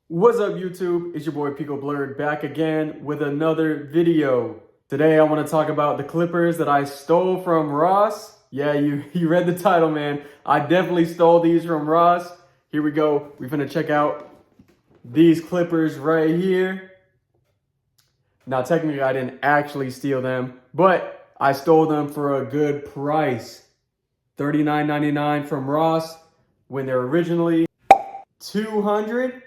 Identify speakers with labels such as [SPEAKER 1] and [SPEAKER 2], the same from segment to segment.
[SPEAKER 1] What's up YouTube? It's your boy Pico.Blurred back again with another video. Today I want to talk about the clippers that I stole from Ross. Yeah, you read the title, man. I definitely stole these from Ross. Here we go. We're gonna check out these clippers right here. Now technically I didn't actually steal them, but I stole them for a good price. $39.99 from Ross when they're originally $200.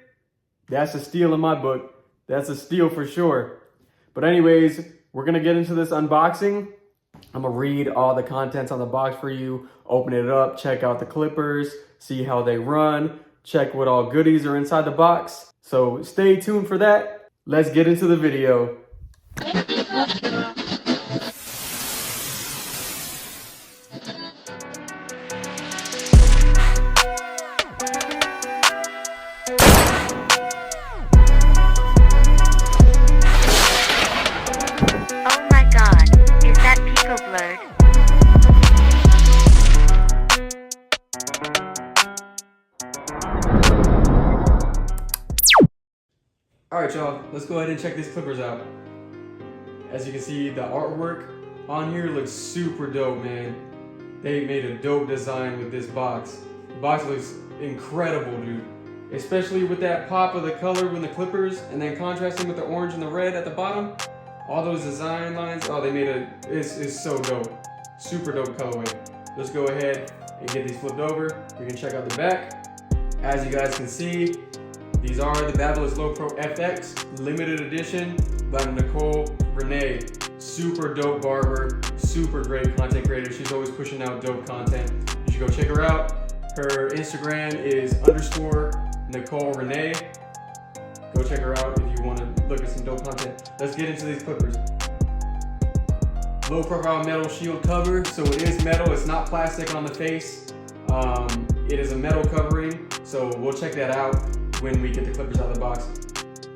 [SPEAKER 1] That's a steal in my book. That's a steal for sure. But anyways, we're gonna get into this unboxing. I'm gonna read all the contents on the box for you, open it up, check out the clippers, see how they run, check what all goodies are inside the box. So stay tuned for that. Let's get into the video.
[SPEAKER 2] Pico.Blurred.
[SPEAKER 1] Alright y'all, let's go ahead and check these clippers out. As you can see, the artwork on here looks super dope, man. They made a dope design with this box. The box looks incredible, dude. Especially with that pop of the color with the clippers and then contrasting with the orange and the red at the bottom. All those design lines, oh, they made it's so dope. Super dope colorway. Let's go ahead and get these flipped over. We can check out the back. As you guys can see, these are the Babyliss Lopro FX limited edition by Nicole Renee. Super dope barber, super great content creator. She's always pushing out dope content. You should go check her out. Her Instagram is _Nicole Renee. Go check her out if you want to look at some dope content. Let's get into these clippers. Low profile metal shield cover. So it is metal, it's not plastic on the face. It is a metal covering. So we'll check that out when we get the clippers out of the box.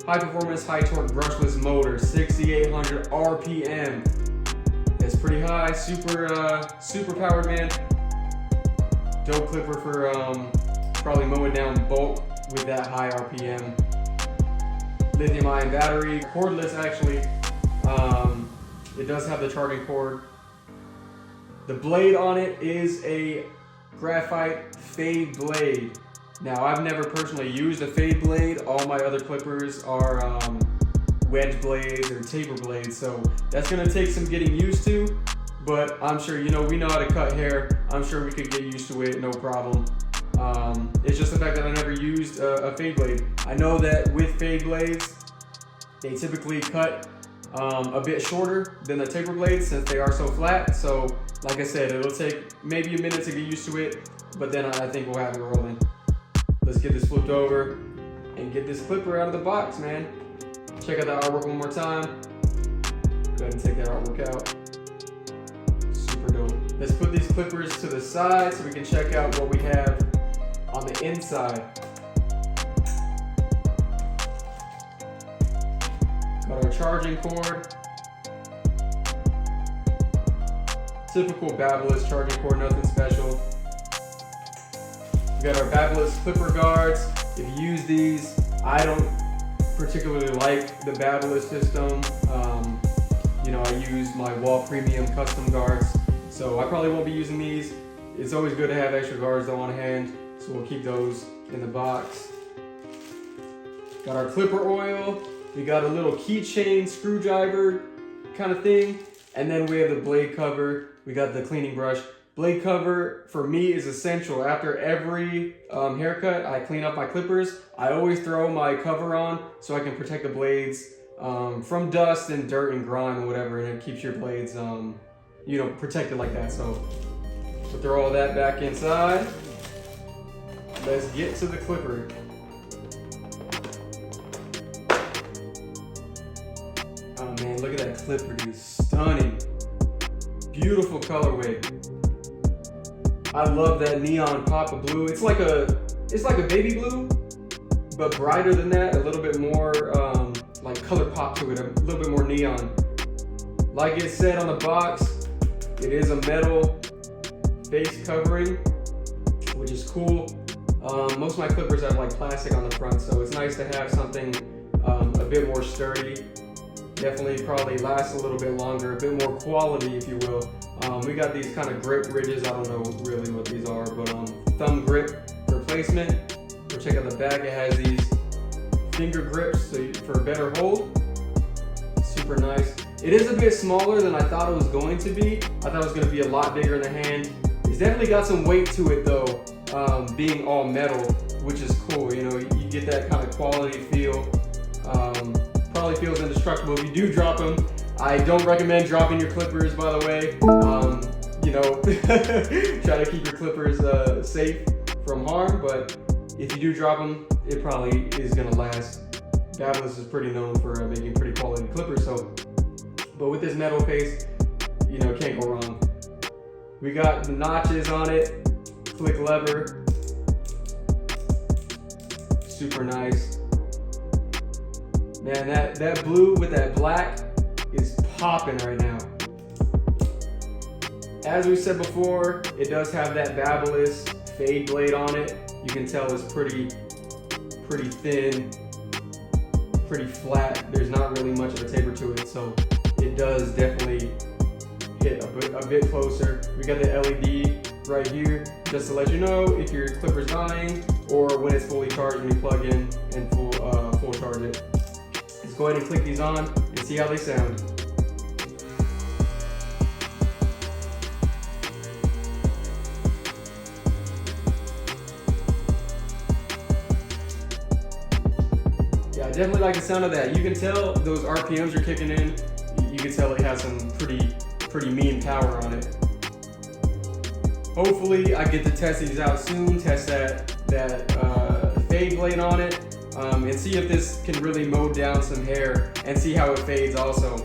[SPEAKER 1] High performance, high torque brushless motor, 6,800 RPM. It's pretty high, super powered, man. Dope clipper for probably mowing down bulk with that high RPM. Lithium ion battery, cordless actually. It does have the charging cord. The blade on it is a graphite fade blade. Now I've never personally used a fade blade. All my other clippers are wedge blades or taper blades, so that's gonna take some getting used to, but I'm sure, we know how to cut hair. I'm sure we could get used to it, no problem. It's just the fact that I never used a fade blade. I know that with fade blades, they typically cut a bit shorter than the taper blades since they are so flat. So like I said, it'll take maybe a minute to get used to it, but then I think we'll have it rolling. Let's get this flipped over and get this clipper out of the box, man. Check out the artwork one more time. Go ahead and take that artwork out. Super dope. Let's put these clippers to the side so we can check out what we have on the inside. Got our charging cord. Typical Babyliss charging cord, nothing special. We got our Babyliss clipper guards. If you use these, I don't particularly like the Babyliss system. I use my Wall Premium custom guards, so I probably won't be using these. It's always good to have extra guards though on hand, so we'll keep those in the box. Got our clipper oil. We got a little keychain screwdriver kind of thing, and then we have the blade cover. We got the cleaning brush. Blade cover for me is essential. After every haircut, I clean up my clippers. I always throw my cover on so I can protect the blades from dust and dirt and grime and whatever, and it keeps your blades protected like that. So we'll throw all that back inside. Let's get to the clipper. Oh man, look at that clipper, dude. Stunning. Beautiful colorway. I love that neon pop of blue. It's like a baby blue, but brighter than that, a little bit more like color pop to it, a little bit more neon. Like it said on the box, it is a metal base covering, which is cool. Most of my clippers have like plastic on the front, so it's nice to have something a bit more sturdy. Definitely probably lasts a little bit longer, a bit more quality, if you will. We got these kind of grip ridges. I don't know really what these are, but thumb grip replacement. We'll check out the back. It has these finger grips for a better hold. Super nice. It is a bit smaller than I thought it was going to be. I thought it was going to be a lot bigger in the hand. It's definitely got some weight to it though, being all metal, which is cool. You know, you get that kind of quality feel. Probably feels indestructible if you do drop them. I don't recommend dropping your clippers, by the way. You know, try to keep your clippers safe from harm, but if you do drop them, it probably is gonna last. Babyliss is pretty known for making pretty quality clippers, so, but with this metal face, you know, can't go wrong. We got the notches on it, click lever, super nice. Man, that blue with that black is popping right now. As we said before, it does have that Babyliss fade blade on it. You can tell it's pretty thin, pretty flat. There's not really much of a taper to it, so it does definitely hit a bit closer. We got the LED right here, just to let you know if your clipper's dying or when it's fully charged when you plug in and full charge it. Let's go ahead and click these on and see how they sound. Yeah, I definitely like the sound of that. You can tell those RPMs are kicking in. You can tell it has some pretty mean power on it. Hopefully I get to test these out soon, test that fade blade on it, and see if this can really mow down some hair and see how it fades also.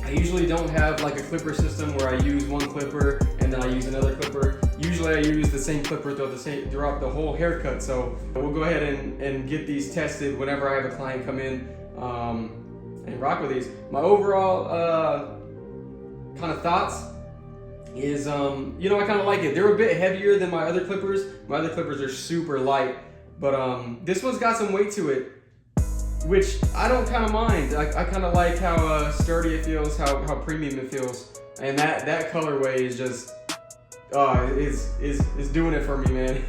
[SPEAKER 1] I usually don't have like a clipper system where I use one clipper and then I use another clipper. Usually I use the same clipper throughout the whole haircut, so we'll go ahead and get these tested whenever I have a client come in and rock with these. My overall kind of thoughts is, you know, I kind of like it. They're a bit heavier than my other clippers. My other clippers are super light, but this one's got some weight to it, which I don't kind of mind. I kind of like how sturdy it feels, how premium it feels, and that colorway is just is doing it for me, man.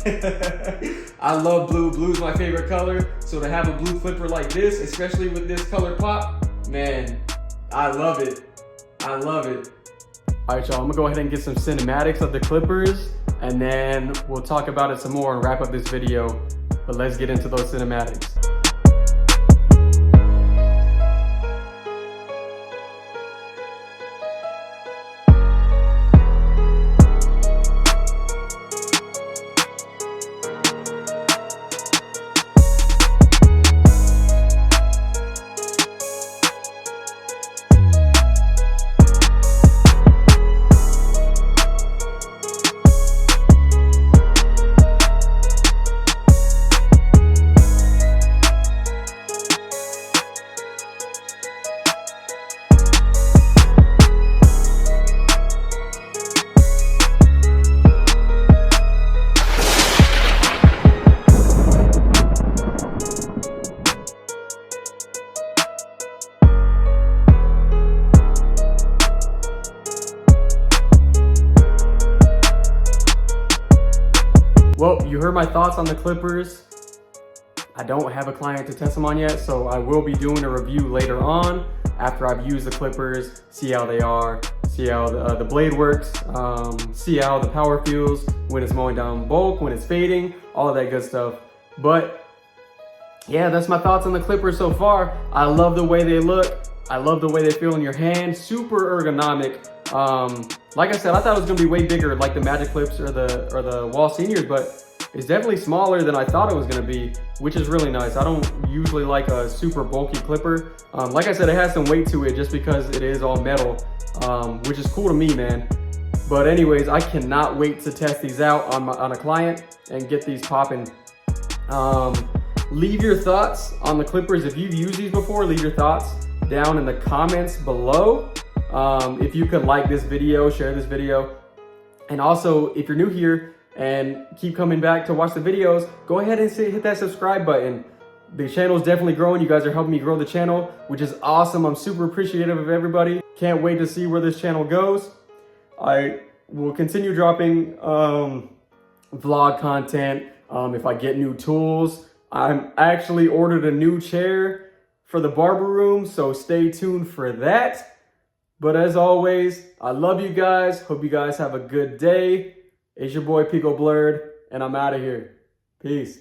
[SPEAKER 1] I love blue. Blue's my favorite color, so to have a blue clipper like this, especially with this color pop, man, I love it. I love it. All right, y'all, I'm gonna go ahead and get some cinematics of the clippers, and then we'll talk about it some more and wrap up this video. But let's get into those cinematics. Well, you heard my thoughts on the clippers. I don't have a client to test them on yet, so I will be doing a review later on after I've used the clippers, see how they are, see how the blade works, see how the power feels when it's mowing down bulk, when it's fading, all of that good stuff. But yeah, that's my thoughts on the clippers so far. I love the way they look. I love the way they feel in your hand. Super ergonomic. Like I said, I thought it was gonna be way bigger, like the Magic Clips or the Wall Seniors, but it's definitely smaller than I thought it was gonna be, which is really nice. I don't usually like a super bulky clipper. Like I said, it has some weight to it just because it is all metal, which is cool to me, man. But anyways, I cannot wait to test these out on a client and get these popping. Leave your thoughts on the clippers. If you've used these before, leave your thoughts down in the comments below. If you could like this video, share this video. And also, if you're new here and keep coming back to watch the videos, go ahead and hit that subscribe button. The channel is definitely growing. You guys are helping me grow the channel, which is awesome. I'm super appreciative of everybody. Can't wait to see where this channel goes. I will continue dropping vlog content if I get new tools. I'm actually ordered a new chair for the barber room, so stay tuned for that. But as always, I love you guys. Hope you guys have a good day. It's your boy Pico.Blurred, and I'm out of here. Peace.